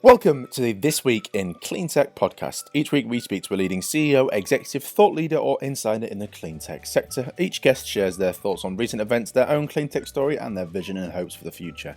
Welcome to the This Week in Clean Tech podcast. Each week we speak to a leading CEO, executive, thought leader or insider in the clean tech sector. Each guest shares their thoughts on recent events, their own clean tech story and their vision and hopes for the future.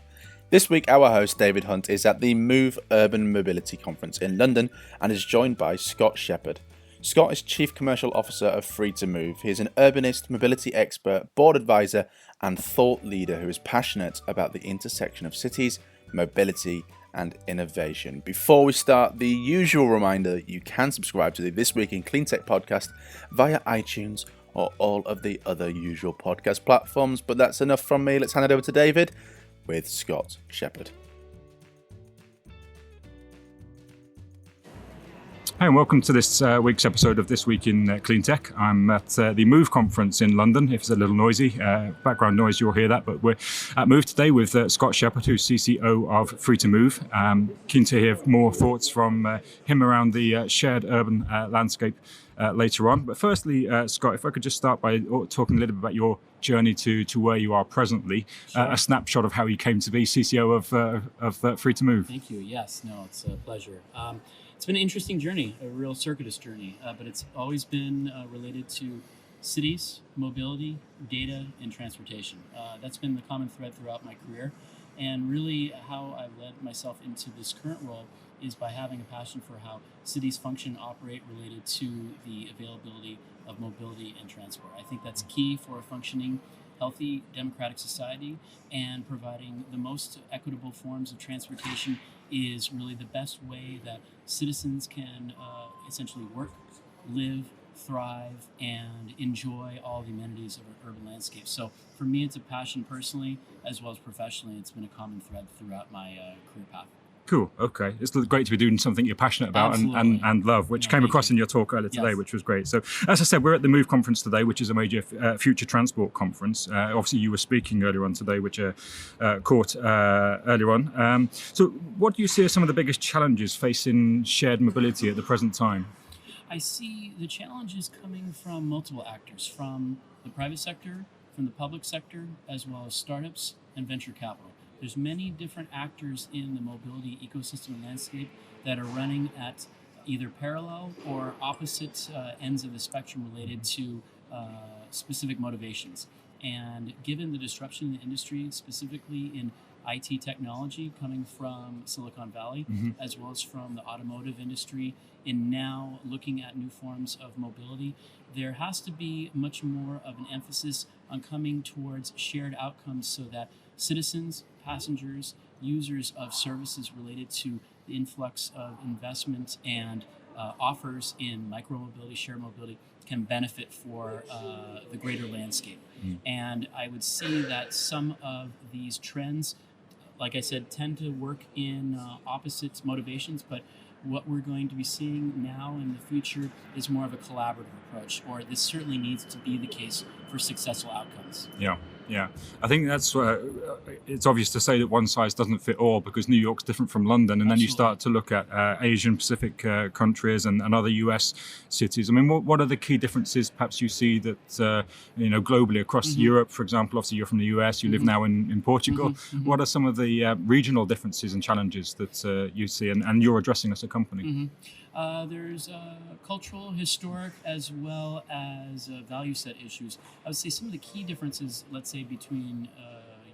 This week our host David Hunt is at the Move Urban Mobility Conference in London and is joined by Scott Shepard. Scott is Chief Commercial Officer of Free2Move. He is an urbanist, mobility expert, board advisor and thought leader who is passionate about the intersection of cities, mobility and innovation. Before we start, the usual reminder that you can subscribe to the This Week in Clean Tech podcast via iTunes or all of the other usual podcast platforms. But that's enough from me. Let's hand it over to David with Scott Shepard. Hi and welcome to this week's episode of This Week in Clean Tech. I'm at the Move conference in London. If it's a little noisy, background noise, you'll hear that. But we're at Move today with Scott Shepard, who's CCO of Free2Move. Keen to hear more thoughts from him around the shared urban landscape later on. But firstly, Scott, if I could just start by talking a little bit about your journey to where you are presently, sure. A snapshot of how you came to be CCO of Free2Move. Thank you. Yes, no, it's a pleasure. It's been an interesting journey, a real circuitous journey, but it's always been related to cities, mobility, data, and transportation. That's been the common thread throughout my career. And really how I've led myself into this current role is by having a passion for how cities function and operate related to the availability of mobility and transport. I think that's key for a functioning, healthy, democratic society, and providing the most equitable forms of transportation is really the best way that citizens can essentially work, live, thrive, and enjoy all the amenities of our urban landscape. So for me, it's a passion personally, as well as professionally. It's been a common thread throughout my career path. Cool. Okay. It's great to be doing something you're passionate about and love, which came across in your talk earlier today, which was great. So, as I said, we're at the Move conference today, which is a major future transport conference. Obviously, you were speaking earlier on today, which caught earlier on. So, what do you see as some of the biggest challenges facing shared mobility at the present time? I see the challenges coming from multiple actors, from the private sector, from the public sector, as well as startups and venture capital. There's many different actors in the mobility ecosystem and landscape that are running at either parallel or opposite ends of the spectrum related to specific motivations. And given the disruption in the industry, specifically in IT technology coming from Silicon Valley, as well as from the automotive industry, in now looking at new forms of mobility, there has to be much more of an emphasis on coming towards shared outcomes so that citizens, passengers, users of services related to the influx of investment and offers in micromobility, shared mobility, can benefit for the greater landscape. And I would see that some of these trends, like I said, tend to work in opposite motivations, but what we're going to be seeing now in the future is more of a collaborative approach, or this certainly needs to be the case for successful outcomes. Yeah. I think that's it's obvious to say that one size doesn't fit all, because New York's different from London, and then you start to look at Asian Pacific countries and other US cities. I mean, what are the key differences perhaps you see that globally across Europe, for example? Obviously you're from the US, you live now in Portugal. What are some of the regional differences and challenges that you see and you're addressing as a company? There's cultural, historic, as well as value set issues. I would say some of the key differences, let's say, between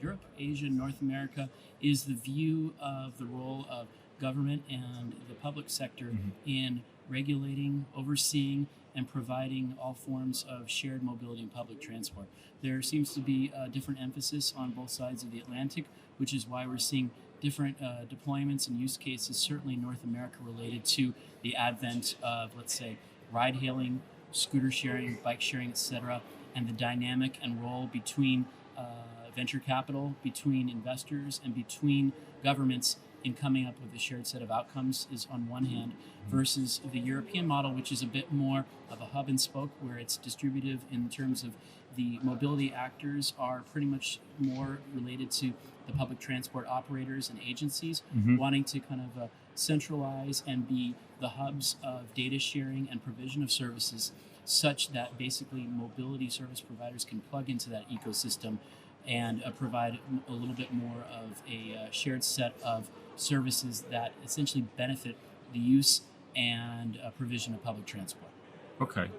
Europe, Asia, North America, is the view of the role of government and the public sector in regulating, overseeing, and providing all forms of shared mobility and public transport. There seems to be a different emphasis on both sides of the Atlantic, which is why we're seeing different deployments and use cases, certainly in North America, related to the advent of, let's say, ride-hailing, scooter sharing, bike sharing, etc., and the dynamic and role between venture capital, between investors, and between governments in coming up with a shared set of outcomes is on one hand, versus the European model, which is a bit more of a hub and spoke, where it's distributive in terms of the mobility actors are pretty much more related to the public transport operators and agencies, wanting to kind of centralize and be the hubs of data sharing and provision of services, such that basically mobility service providers can plug into that ecosystem and provide a little bit more of a shared set of services that essentially benefit the use and provision of public transport. Okay.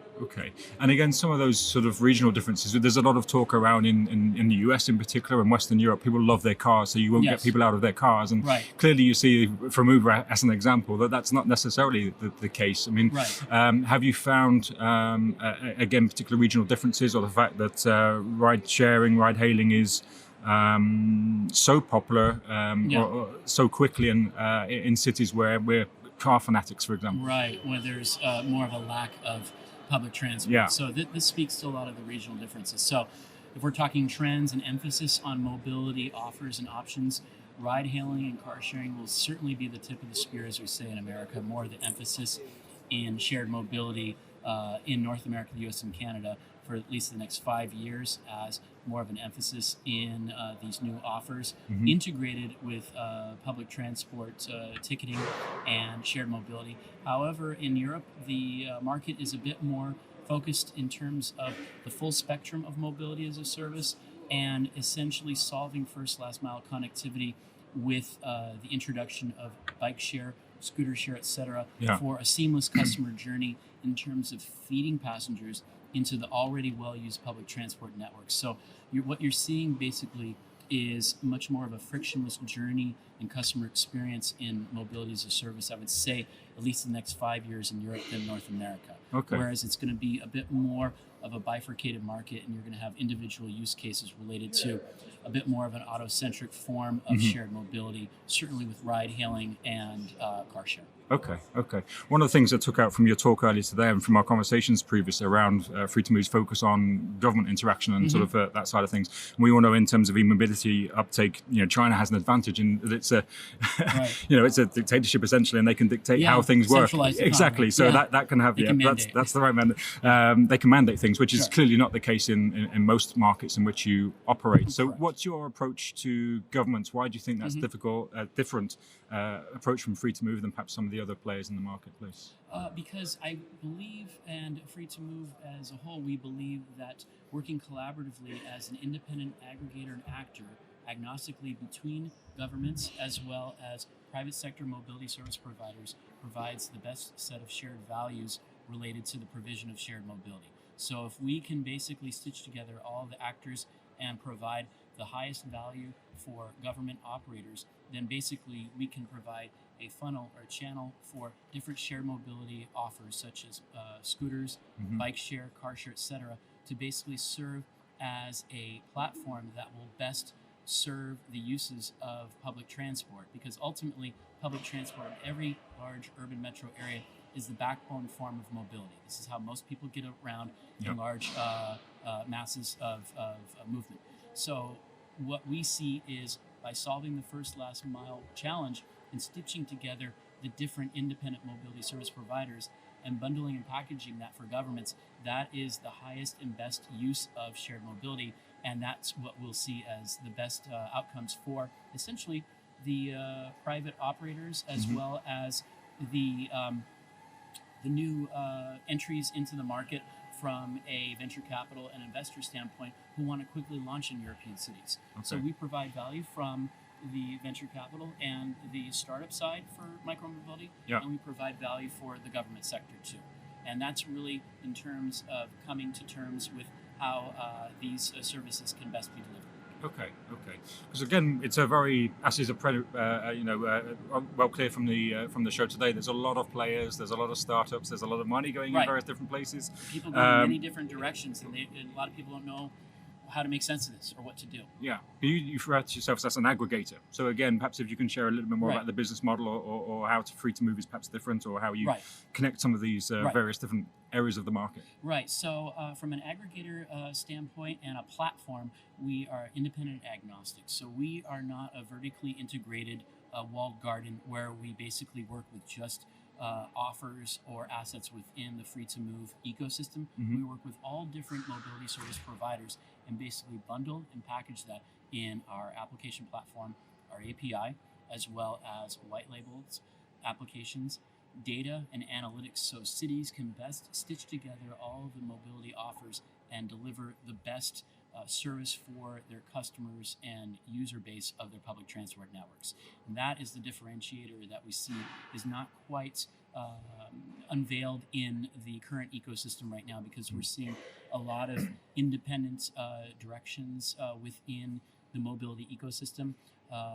And again, some of those sort of regional differences, there's a lot of talk around in the US in particular and Western Europe, people love their cars, so you won't get people out of their cars. And clearly you see from Uber as an example that's not necessarily the case. I mean, have you found, again, particular regional differences, or the fact that ride sharing, ride hailing is so popular or so quickly in cities where we're car fanatics, for example? Right, where there's more of a lack of public transport. Yeah. So this speaks to a lot of the regional differences. So if we're talking trends and emphasis on mobility offers and options, ride hailing and car sharing will certainly be the tip of the spear, as we say in America. More of the emphasis in shared mobility in North America, the US, and Canada for at least the next 5 years, as more of an emphasis in these new offers integrated with public transport ticketing and shared mobility. However, in Europe, the market is a bit more focused in terms of the full spectrum of mobility as a service and essentially solving first last mile connectivity with the introduction of bike share, scooter share, etc., for a seamless customer journey in terms of feeding passengers into the already well-used public transport network. So what you're seeing basically is much more of a frictionless journey and customer experience in mobility as a service, I would say, at least in the next 5 years in Europe than North America. Okay. Whereas it's going to be a bit more of a bifurcated market, and you're going to have individual use cases related to a bit more of an auto-centric form of shared mobility, certainly with ride-hailing and car share. Okay. One of the things I took out from your talk earlier today and from our conversations previously around Free2Move's focus on government interaction and sort of that side of things. And we all know in terms of e-mobility uptake, China has an advantage in that it's a, it's a dictatorship essentially, and they can dictate how things work. Exactly. So that can have, that's the right mandate. They can mandate things, which is clearly not the case in most markets in which you operate. So what's your approach to governments? Why do you think that's different approach from Free2Move than perhaps some of the other players in the marketplace? Because I believe, and Free2Move as a whole, we believe that working collaboratively as an independent aggregator and actor, agnostically between governments as well as private sector mobility service providers, provides the best set of shared values related to the provision of shared mobility. So if we can basically stitch together all the actors and provide the highest value for government operators, then basically we can provide a funnel or a channel for different shared mobility offers such as scooters, bike share, car share, etc., to basically serve as a platform that will best serve the uses of public transport, because ultimately public transport in every large urban metro area is the backbone form of mobility. This is how most people get around in large masses of movement. So what we see is by solving the first last mile challenge and stitching together the different independent mobility service providers and bundling and packaging that for governments, that is the highest and best use of shared mobility. And that's what we'll see as the best outcomes for essentially the private operators as well as the new entries into the market from a venture capital and investor standpoint who want to quickly launch in European cities. Okay. So we provide value from the venture capital and the startup side for micromobility, and we provide value for the government sector too. And that's really in terms of coming to terms with how these services can best be delivered. Okay. Because again, it's a very, as is well clear from the show today. There's a lot of players, there's a lot of startups, there's a lot of money going in various different places. People go in many different directions, and a lot of people don't know how to make sense of this or what to do. Yeah, you refer to yourself as an aggregator. So again, perhaps if you can share a little bit more about the business model or how Free2Move is perhaps different, or how you connect some of these various different areas of the market. Right. So from an aggregator standpoint and a platform, we are independent agnostic. So we are not a vertically integrated walled garden where we basically work with just offers or assets within the Free2Move ecosystem. We work with all different mobility service providers and basically bundle and package that in our application platform, our API, as well as white labeled applications, data and analytics, so cities can best stitch together all of the mobility offers and deliver the best service for their customers and user base of their public transport networks. And that is the differentiator that we see is not quite unveiled in the current ecosystem right now, because we're seeing a lot of independent directions within the mobility ecosystem,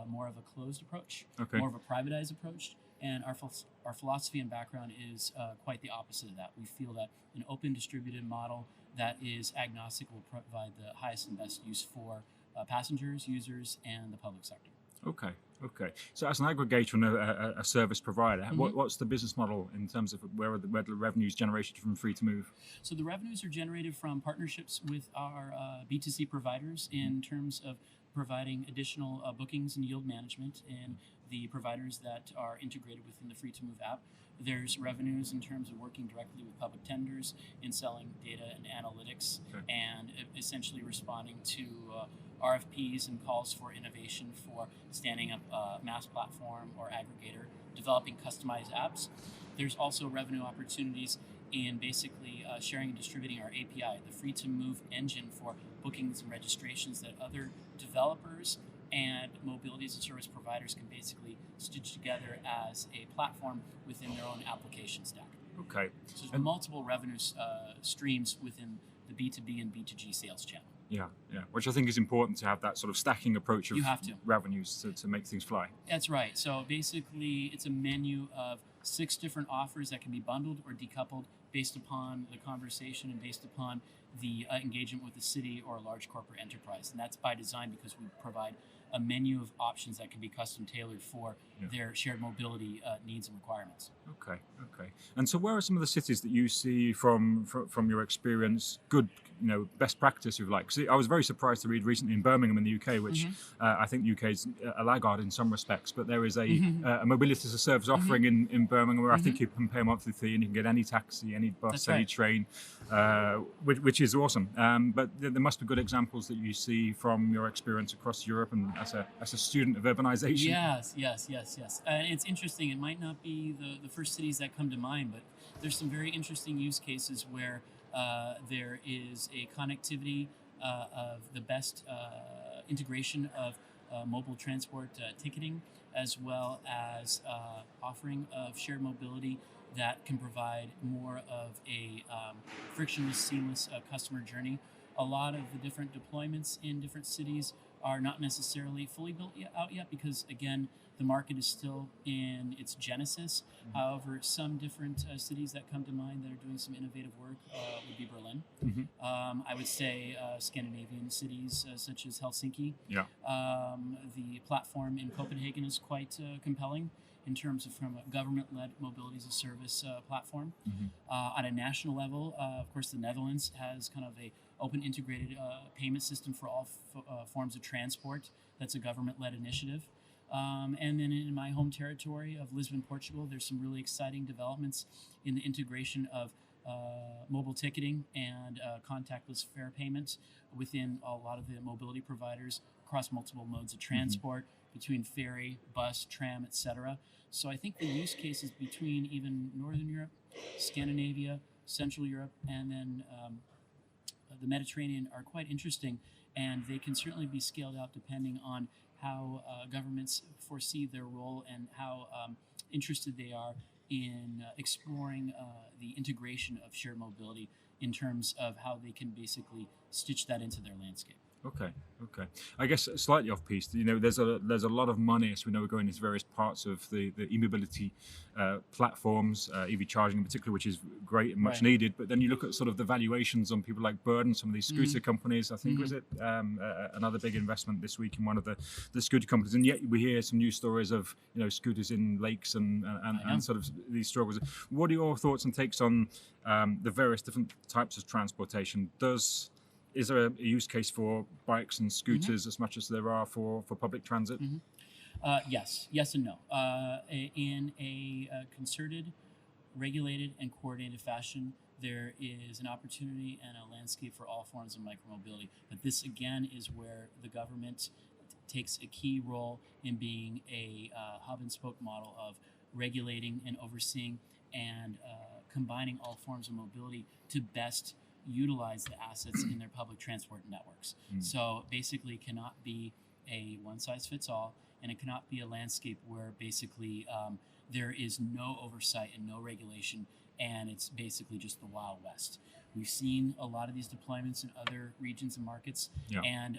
more of a closed approach, more of a privatized approach. And our philosophy and background is quite the opposite of that. We feel that an open distributed model that is agnostic will provide the highest and best use for passengers, users, and the public sector. Okay. So as an aggregator and a service provider, what's the business model in terms of where the revenues generated from Free2Move? So the revenues are generated from partnerships with our B2C providers in terms of providing additional bookings and yield management and the providers that are integrated within the Free2Move app. There's revenues in terms of working directly with public tenders in selling data and analytics, and essentially responding to RFPs and calls for innovation for standing up a mass platform or aggregator, developing customized apps. There's also revenue opportunities in basically sharing and distributing our API, the Free2Move engine for bookings and registrations that other developers and mobility as a service providers can basically stitch together as a platform within their own application stack. Okay. So there's multiple revenue streams within the B2B and B2G sales channel. Yeah. Which I think is important to have that sort of stacking approach of revenues to make things fly. That's right. So basically, it's a menu of 6 different offers that can be bundled or decoupled based upon the conversation and based upon the engagement with the city or a large corporate enterprise. And that's by design, because we provide a menu of options that can be custom tailored for their shared mobility needs and requirements. Okay. And so where are some of the cities that you see from your experience good, best practice, if you like? Because I was very surprised to read recently in Birmingham in the UK, which I think the UK is a laggard in some respects, but there is a mobility as a service offering in Birmingham where I think you can pay a monthly fee and you can get any taxi, any bus, any train, which is awesome. But there must be good examples that you see from your experience across Europe and as a student of urbanization. Yes. And it's interesting. It might not be the first cities that come to mind, but there's some very interesting use cases where there is a connectivity of the best integration of mobile transport ticketing, as well as offering of shared mobility that can provide more of a frictionless, seamless customer journey. A lot of the different deployments in different cities are not necessarily fully built out yet, because again, the market is still in its genesis. However, some different cities that come to mind that are doing some innovative work would be Berlin. I would say Scandinavian cities such as Helsinki. The platform in Copenhagen is quite compelling in terms of from a government-led mobility as a service platform. On a national level, of course, the Netherlands has kind of a open integrated payment system for all forms of transport. That's a government-led initiative. And then in my home territory of Lisbon, Portugal, there's some really exciting developments in the integration of mobile ticketing and contactless fare payments within a lot of the mobility providers across multiple modes of transport, between ferry, bus, tram, etc. So I think the use cases between even Northern Europe, Scandinavia, Central Europe, and then the Mediterranean are quite interesting, and they can certainly be scaled out depending on how governments foresee their role and how interested they are in exploring the integration of shared mobility in terms of how they can basically stitch that into their landscape. Okay. I guess slightly off piece. There's a lot of money, as we know, going into various parts of the e-mobility platforms, EV charging in particular, which is great and much needed. But then you look at sort of the valuations on people like Bird and some of these scooter companies. I think was it another big investment this week in one of the scooter companies. And yet we hear some news stories of scooters in lakes and sort of these struggles. What are your thoughts and takes on the various different types of transportation? Is there a use case for bikes and scooters as much as there are for public transit? Yes and no. In a concerted, regulated, and coordinated fashion, there is an opportunity and a landscape for all forms of micromobility. But this, again, is where the government takes a key role in being a hub and spoke model of regulating and overseeing and combining all forms of mobility to best utilize the assets in their public transport networks. So basically, it cannot be a one-size-fits-all, and it cannot be a landscape where basically there is no oversight and no regulation, and it's basically just the Wild West. We've seen a lot of these deployments in other regions and markets, and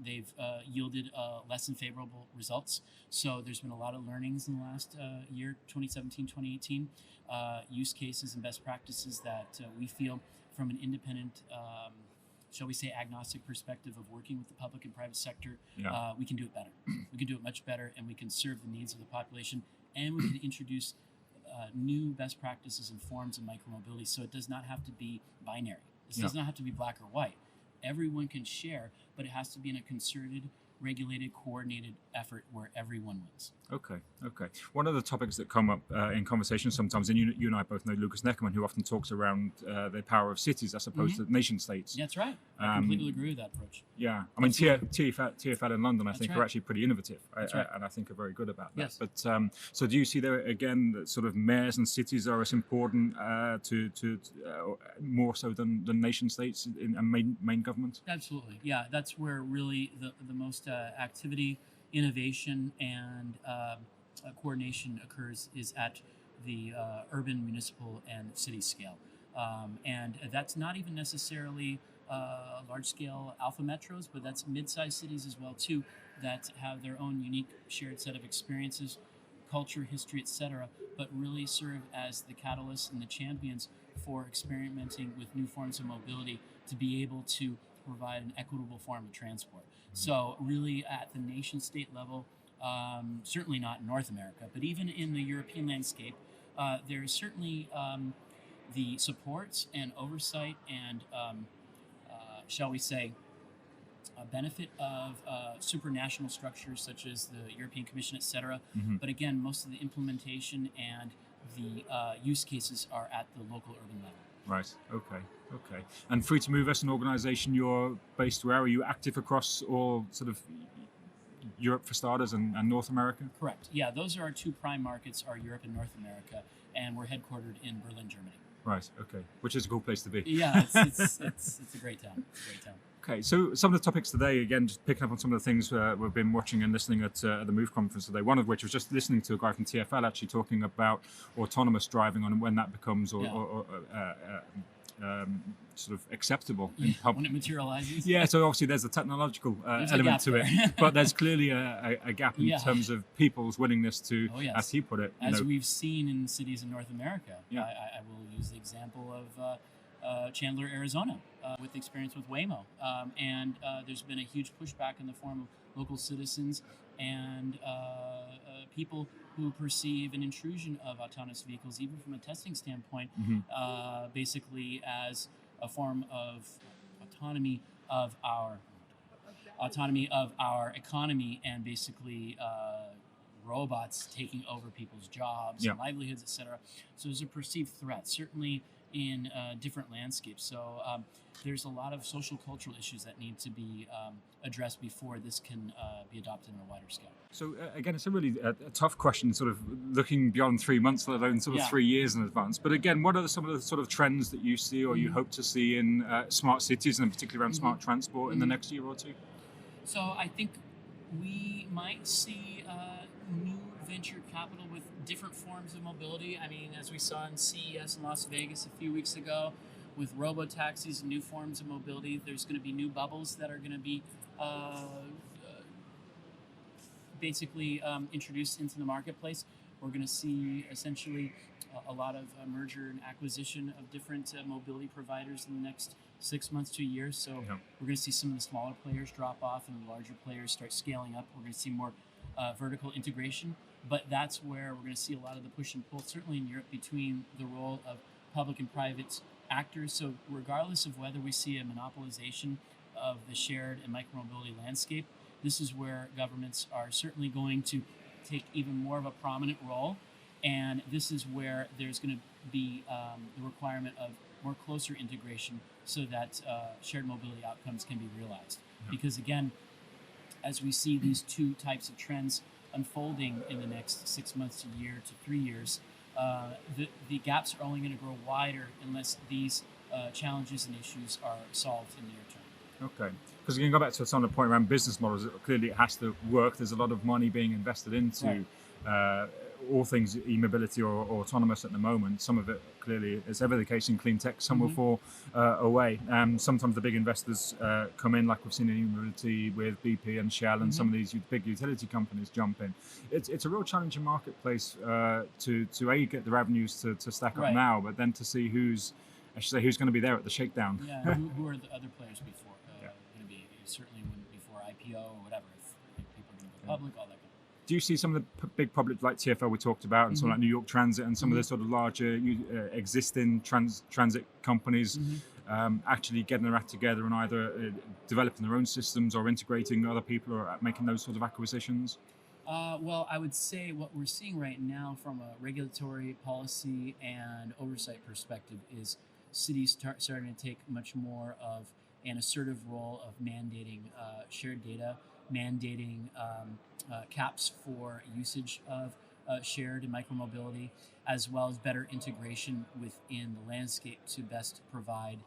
they've yielded less than favorable results. So there's been a lot of learnings in the last year, 2017, 2018, use cases and best practices that we feel from an independent, shall we say, agnostic perspective of working with the public and private sector, we can do it better. We can do it much better, and we can serve the needs of the population, and we can introduce new best practices and forms of micromobility, so it does not have to be binary. This does not have to be black or white. Everyone can share, but it has to be in a concerted, regulated, coordinated effort where everyone wins. Okay. One of the topics that come up in conversation sometimes, and you and I both know Lucas Neckerman, who often talks around the power of cities as opposed to nation states. That's right. I completely agree with that approach. Yeah, I mean, TfL in London, I think, are actually pretty innovative, right. and I think are very good about that. Yes. But so, do you see there again that sort of mayors and cities are as important to more so than nation states and main government? Absolutely, yeah. That's where really the most activity, innovation, and coordination occurs is at the urban, municipal, and city scale. And that's not even necessarily large-scale alpha metros, but that's mid-sized cities as well too, that have their own unique shared set of experiences, culture, history, etc., but really serve as the catalysts and the champions for experimenting with new forms of mobility to be able to provide an equitable form of transport. So really at the nation-state level, certainly not in North America, but even in the European landscape, there is certainly the supports and oversight and, shall we say, a benefit of supranational structures such as the European Commission, etc. But again, most of the implementation and the use cases are at the local urban level. Right. Okay. And Free2Move as an organisation, you're based where? Are you active across all sort of Europe for starters and North America? Correct. Yeah, those are our two prime markets, are Europe and North America, and we're headquartered in Berlin, Germany. Right. Okay. Which is a cool place to be. Yeah, it's a great town. Okay, so some of the topics today, again, just picking up on some of the things we've been watching and listening at the Move conference today, one of which was just listening to a guy from TfL actually talking about autonomous driving and when that becomes sort of acceptable. When it materializes. Yeah, so obviously there's a technological element to it, but there's clearly a gap in terms of people's willingness to, as he put it. As we've seen in cities in North America. I will use the example of Chandler, Arizona, with experience with Waymo. And there's been a huge pushback in the form of local citizens and people who perceive an intrusion of autonomous vehicles, even from a testing standpoint, basically as a form of autonomy of our economy, and basically robots taking over people's jobs and livelihoods, etc. So there's a perceived threat, certainly in different landscapes. So there's a lot of social cultural issues that need to be addressed before this can be adopted on a wider scale. So again, it's a really a tough question, sort of looking beyond 3 months, let alone sort of 3 years in advance. But again, what are some of the sort of trends that you see or you hope to see in smart cities, and particularly around smart transport in the next year or two? So I think we might see new venture capital with different forms of mobility. I mean, as we saw in CES in Las Vegas a few weeks ago, with robo-taxis and new forms of mobility, there's going to be new bubbles that are going to be basically introduced into the marketplace. We're going to see essentially a lot of merger and acquisition of different mobility providers in the next 6 months to a year. So we're going to see some of the smaller players drop off and the larger players start scaling up. We're going to see more vertical integration, but that's where we're going to see a lot of the push and pull, certainly in Europe, between the role of public and private actors. So regardless of whether we see a monopolization of the shared and micromobility landscape, this is where governments are certainly going to take even more of a prominent role. And this is where there's going to be the requirement of more closer integration so that shared mobility outcomes can be realized. Because again, as we see these two types of trends unfolding in the next 6 months to a year to 3 years, the gaps are only going to grow wider unless these challenges and issues are solved in the near term. Okay. Because you can go back to some of the point around business models. Clearly, it has to work. There's a lot of money being invested into all things e-mobility or autonomous at the moment. Some of it clearly, as ever the case in clean tech, some will fall away. Sometimes the big investors come in, like we've seen in e-mobility with BP and Shell and some of these big utility companies jump in. It's a real challenging marketplace to get the revenues to stack up now, but then to see who's going to be there at the shakedown. Yeah, who are the other players before? Going to be certainly before IPO or whatever. If people are going to go public, all that. Do you see some of the big public like TfL we talked about, and something like New York Transit, and some of the sort of larger existing transit companies actually getting their act together and either developing their own systems or integrating other people or making those sort of acquisitions? Well, I would say what we're seeing right now from a regulatory policy and oversight perspective is cities starting to take much more of an assertive role of mandating shared data, mandating caps for usage of shared and micromobility, as well as better integration within the landscape to best provide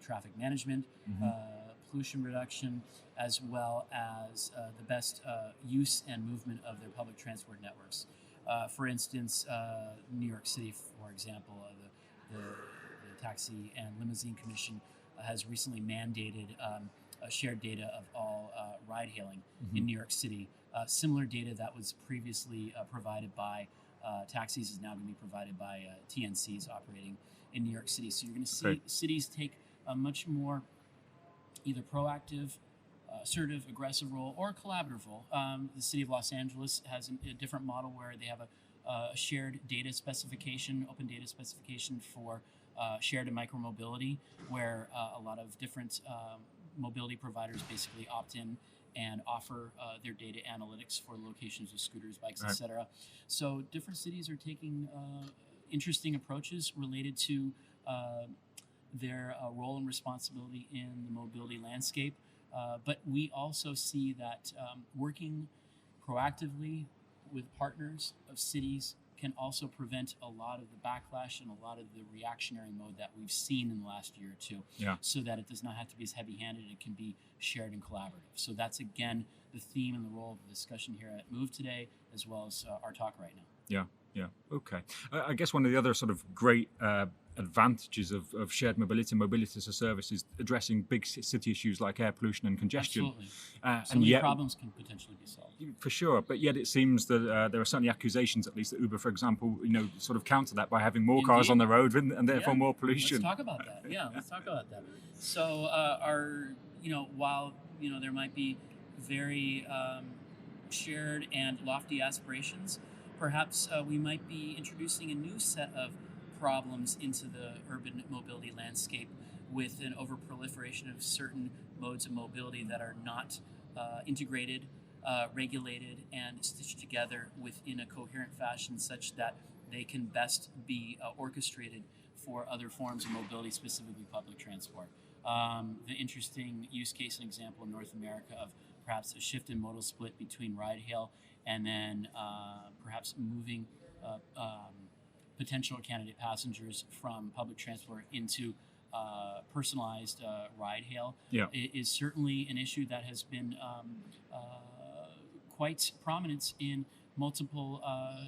traffic management, pollution reduction, as well as the best use and movement of their public transport networks. For instance, New York City, for example, the Taxi and Limousine Commission has recently mandated shared data of all ride-hailing in New York City. Similar data that was previously provided by taxis is now going to be provided by TNCs operating in New York City. So you're going to see cities take a much more either proactive, assertive, aggressive role or collaborative role. The city of Los Angeles has a different model where they have a shared data specification, open data specification for shared and micromobility, where a lot of different mobility providers basically opt in and offer their data analytics for locations of scooters, bikes, etc. So different cities are taking interesting approaches related to their role and responsibility in the mobility landscape. But we also see that working proactively with partners of cities can also prevent a lot of the backlash and a lot of the reactionary mode that we've seen in the last year or two, so that it does not have to be as heavy-handed. It can be shared and collaborative. So that's, again, the theme and the role of the discussion here at Move today, as well as our talk right now. Yeah. Okay. I guess one of the other sort of great advantages of shared mobility as a service is addressing big city issues like air pollution and congestion. Absolutely. So many problems can potentially be solved. For sure. But yet it seems that there are certainly accusations, at least that Uber, for example, sort of counter that by having more cars on the road and therefore more pollution. Let's talk about that. Let's talk about that. So while there might be very shared and lofty aspirations, perhaps we might be introducing a new set of problems into the urban mobility landscape with an overproliferation of certain modes of mobility that are not integrated, regulated, and stitched together within a coherent fashion such that they can best be orchestrated for other forms of mobility, specifically public transport. The interesting use case and example in North America of perhaps a shift in modal split between ride-hail and then perhaps moving potential candidate passengers from public transport into personalized ride-hail is certainly an issue that has been quite prominent in multiple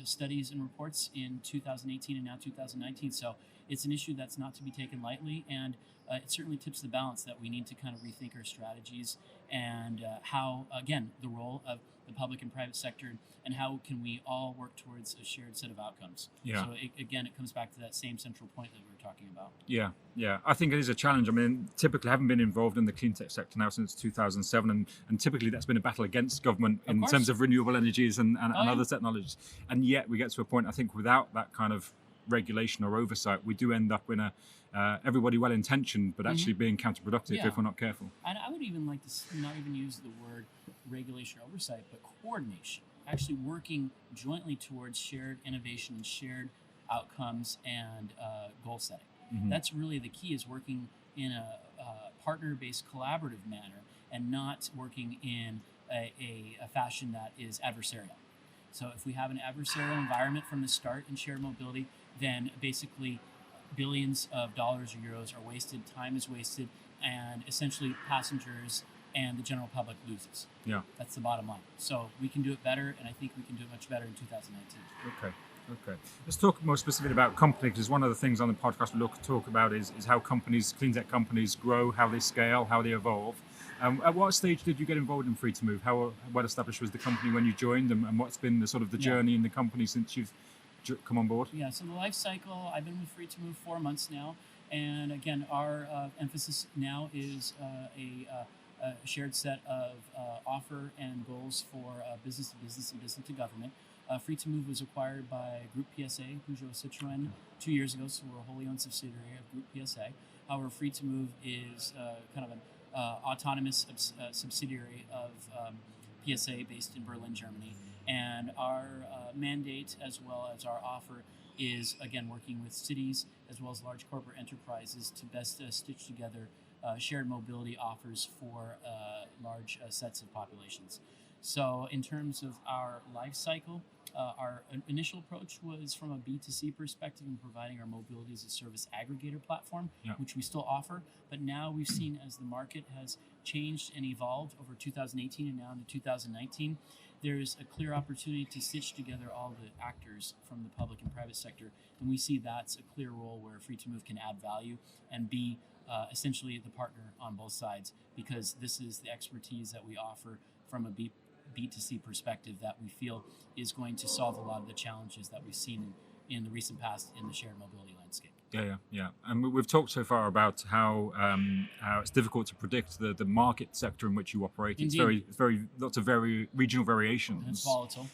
studies and reports in 2018 and now 2019. So it's an issue that's not to be taken lightly, and it certainly tips the balance that we need to kind of rethink our strategies and how, again, the role of the public and private sector, and how can we all work towards a shared set of outcomes. So again, it comes back to that same central point that we were talking about. Yeah. I think it is a challenge. I mean, typically I haven't been involved in the clean tech sector now since 2007, and typically that's been a battle against government in terms of renewable energies and other technologies. And yet we get to a point, I think, without that kind of regulation or oversight, we do end up in everybody well-intentioned, but actually being counterproductive if we're not careful. And I would even like to not even use the word regulation or oversight, but coordination, actually working jointly towards shared innovation and shared outcomes and goal setting. That's really the key, is working in a partner-based collaborative manner and not working in a fashion that is adversarial. So if we have an adversarial environment from the start in shared mobility, then basically billions of dollars or euros are wasted, time is wasted, and essentially passengers and the general public loses. Yeah. That's the bottom line. So we can do it better, and I think we can do it much better in 2019. Okay. Let's talk more specifically about companies, because one of the things on the podcast we talk about is how companies, clean tech companies, grow, how they scale, how they evolve. At what stage did you get involved in Free2Move? How well established was the company when you joined, and what's been the sort of the journey in the company since you've come on board? Yeah, so the life cycle, I've been with Free2Move 4 months now, and again, our emphasis now is a shared set of offer and goals for business to business and business to government. Free2Move was acquired by Group PSA, Peugeot Citroën, 2 years ago, so we're a wholly owned subsidiary of Group PSA. However, Free2Move is kind of an autonomous subsidiary of PSA based in Berlin, Germany. And our mandate, as well as our offer, is, again, working with cities as well as large corporate enterprises to best stitch together shared mobility offers for large sets of populations. So in terms of our life cycle, our initial approach was from a B2C perspective in providing our mobility as a service aggregator platform, which we still offer. But now we've seen, as the market has changed and evolved over 2018 and now into 2019, there's a clear opportunity to stitch together all the actors from the public and private sector. And we see that's a clear role where Free2Move can add value and be essentially the partner on both sides, because this is the expertise that we offer from a B2C perspective that we feel is going to solve a lot of the challenges that we've seen in the recent past in the shared mobility landscape. Yeah. And we've talked so far about how it's difficult to predict the market sector in which you operate. Indeed. It's very lots of very regional variations. It's volatile.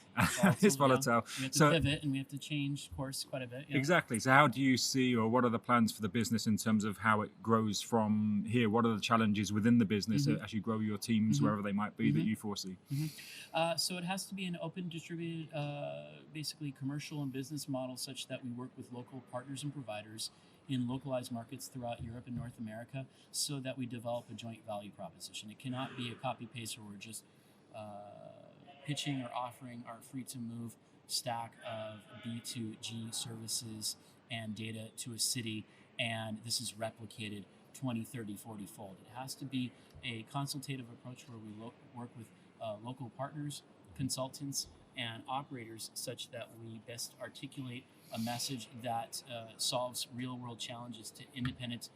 It's volatile. We have to pivot and we have to change course quite a bit. Exactly. So how do you see, or what are the plans for the business in terms of how it grows from here? What are the challenges within the business as you grow your teams, wherever they might be, that you foresee? So it has to be an open, distributed, basically commercial and business model such that we work with local partners and providers in localized markets throughout Europe and North America, so that we develop a joint value proposition. It cannot be a copy-paste where we're just pitching or offering our Free2Move stack of B2G services and data to a city, and this is replicated 20, 30, 40 fold. It has to be a consultative approach where we work with local partners, consultants, and operators such that we best articulate a message that solves real-world challenges to independent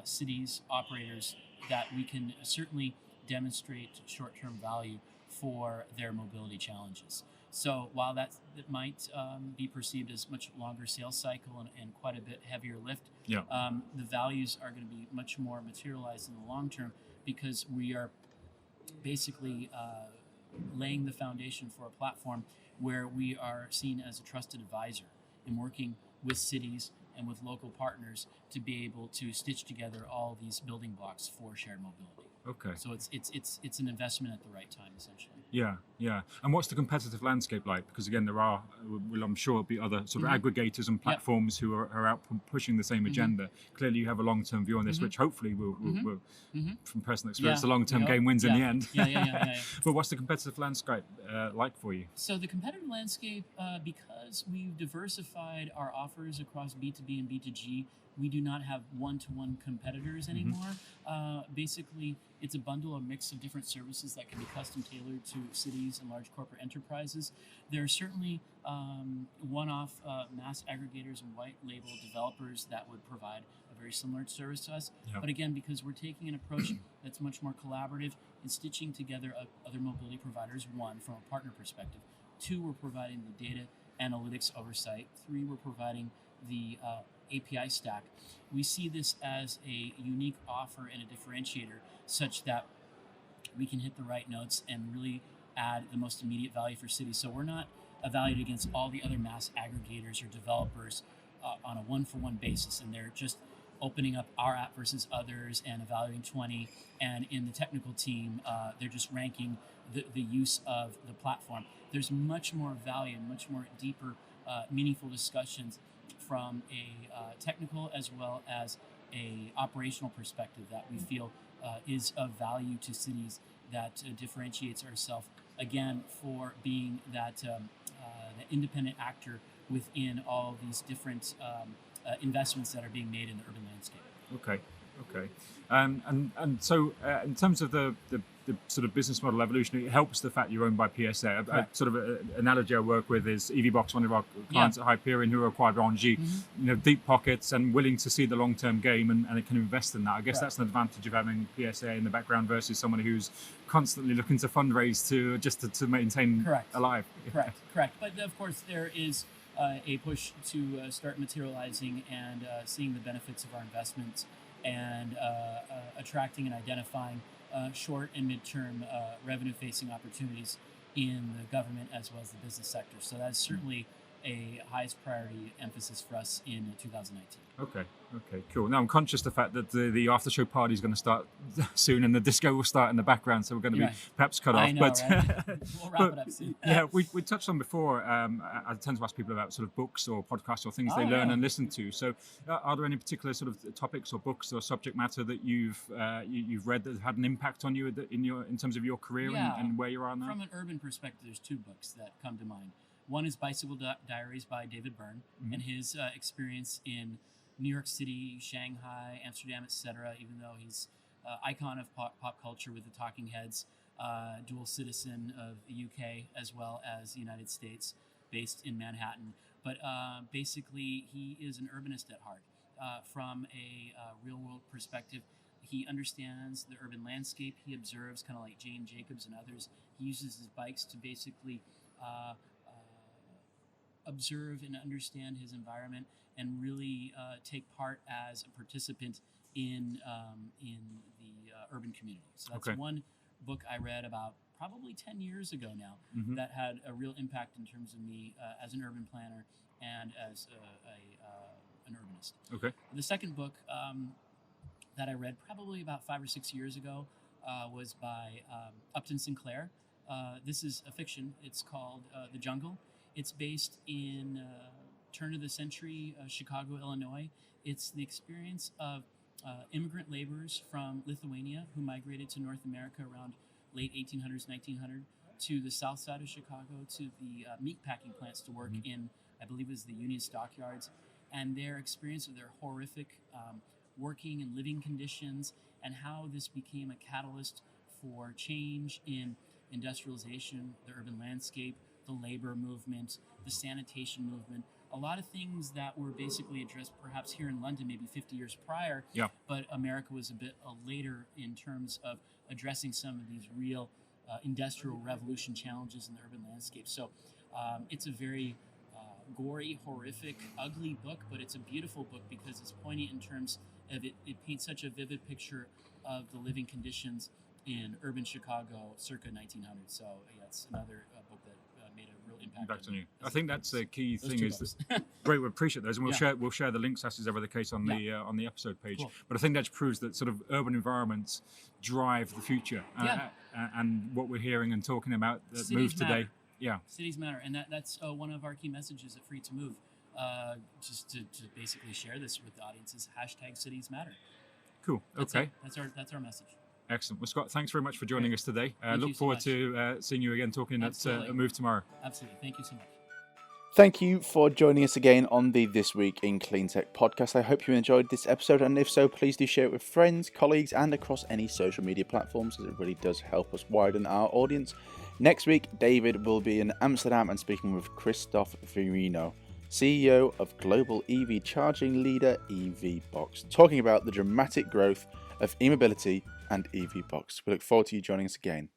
cities, operators, that we can certainly demonstrate short-term value for their mobility challenges. So while that might be perceived as much longer sales cycle and quite a bit heavier lift, the values are going to be much more materialized in the long term, because we are basically laying the foundation for a platform where we are seen as a trusted advisor in working with cities and with local partners to be able to stitch together all these building blocks for shared mobility. Okay. So it's an investment at the right time, essentially. Yeah. And what's the competitive landscape like? Because again, there are, well, I'm sure, be other sort of aggregators and platforms who are out pushing the same agenda. Clearly, you have a long-term view on this, which hopefully will from personal experience, the long-term game wins in the end. Yeah. But what's the competitive landscape like for you? So the competitive landscape, because we've diversified our offers across B2B and B2G, we do not have one-to-one competitors anymore. Basically, it's a bundle, a mix of different services that can be custom tailored to cities and large corporate enterprises. There are certainly one-off mass aggregators and white label developers that would provide a very similar service to us. But again, because we're taking an approach that's much more collaborative and stitching together other mobility providers, one, from a partner perspective. Two, we're providing the data analytics oversight. Three, we're providing the API stack. We see this as a unique offer and a differentiator such that we can hit the right notes and really add the most immediate value for cities. So we're not evaluated against all the other mass aggregators or developers on a one-for-one basis, and they're just opening up our app versus others and evaluating 20, and in the technical team, they're just ranking the use of the platform. There's much more value and much more deeper, meaningful discussions from a technical as well as a operational perspective that we feel is of value to cities, that differentiates ourselves, again, for being that independent actor within all these different investments that are being made in the urban landscape. Okay. And so in terms of the sort of business model evolution, it helps the fact you're owned by PSA. A sort of an analogy I work with is EVBox, one of our clients at Hyperion, who are acquired by Engie. Deep pockets and willing to see the long-term game, and it can invest in that. I guess that's an advantage of having PSA in the background versus someone who's constantly looking to fundraise to maintain alive. Correct. But of course, there is a push to start materializing and seeing the benefits of our investments and attracting and identifying short and midterm revenue-facing opportunities in the government as well as the business sector. So that's certainly a highest priority emphasis for us in 2019. Okay, cool. Now I'm conscious of the fact that the after show party is going to start soon, and the disco will start in the background, so we're going to be perhaps cut off. I know, but we'll wrap it up soon. We touched on before. I tend to ask people about sort of books or podcasts or things they learn and listen to. So, are there any particular sort of topics or books or subject matter that you've read that had an impact on you in terms of your career and where you are now? From an urban perspective, there's two books that come to mind. One is Bicycle Diaries by David Byrne, and his experience in New York City, Shanghai, Amsterdam, etc. Even though he's icon of pop culture with the Talking Heads, dual citizen of the UK as well as the United States, based in Manhattan. But basically, he is an urbanist at heart. From a real-world perspective, he understands the urban landscape. He observes, kind of like Jane Jacobs and others. He uses his bikes to basically observe and understand his environment and really take part as a participant in the urban community. So that's one book I read about probably 10 years ago now that had a real impact in terms of me as an urban planner and as an urbanist. Okay. The second book that I read probably about 5 or 6 years ago was by Upton Sinclair. This is a fiction. It's called The Jungle. It's based in turn of the century Chicago, Illinois. It's the experience of immigrant laborers from Lithuania who migrated to North America around late 1800s, 1900, to the south side of Chicago, to the meat packing plants to work in, I believe it was the Union Stockyards, and their experience of their horrific working and living conditions, and how this became a catalyst for change in industrialization, the urban landscape, the labor movement, the sanitation movement, a lot of things that were basically addressed perhaps here in London maybe 50 years prior, but America was a bit later in terms of addressing some of these real industrial revolution challenges in the urban landscape. So it's a very gory, horrific, ugly book, but it's a beautiful book because it's poignant in terms of it paints such a vivid picture of the living conditions in urban Chicago circa 1900. So it's another book that made a real impact on you. I think that's the key thing. Is great. We appreciate those, and we'll share the links as is ever the case on the episode page. Cool. But I think that proves that sort of urban environments drive the future, and what we're hearing and talking about that move today. Yeah, cities matter, and that's one of our key messages at Free2Move. Just to basically share this with the audience is #cities matter. Cool. Okay, that's our message. Excellent. Well, Scott, thanks very much for joining us today. Look forward to seeing you again talking at Move tomorrow. Absolutely. Thank you so much. Thank you for joining us again on the This Week in Cleantech podcast. I hope you enjoyed this episode, and if so, please do share it with friends, colleagues, and across any social media platforms, as it really does help us widen our audience. Next week, David will be in Amsterdam and speaking with Christoph Virino, CEO of global EV charging leader EVBox, talking about the dramatic growth of e-mobility and EVBox. We look forward to you joining us again.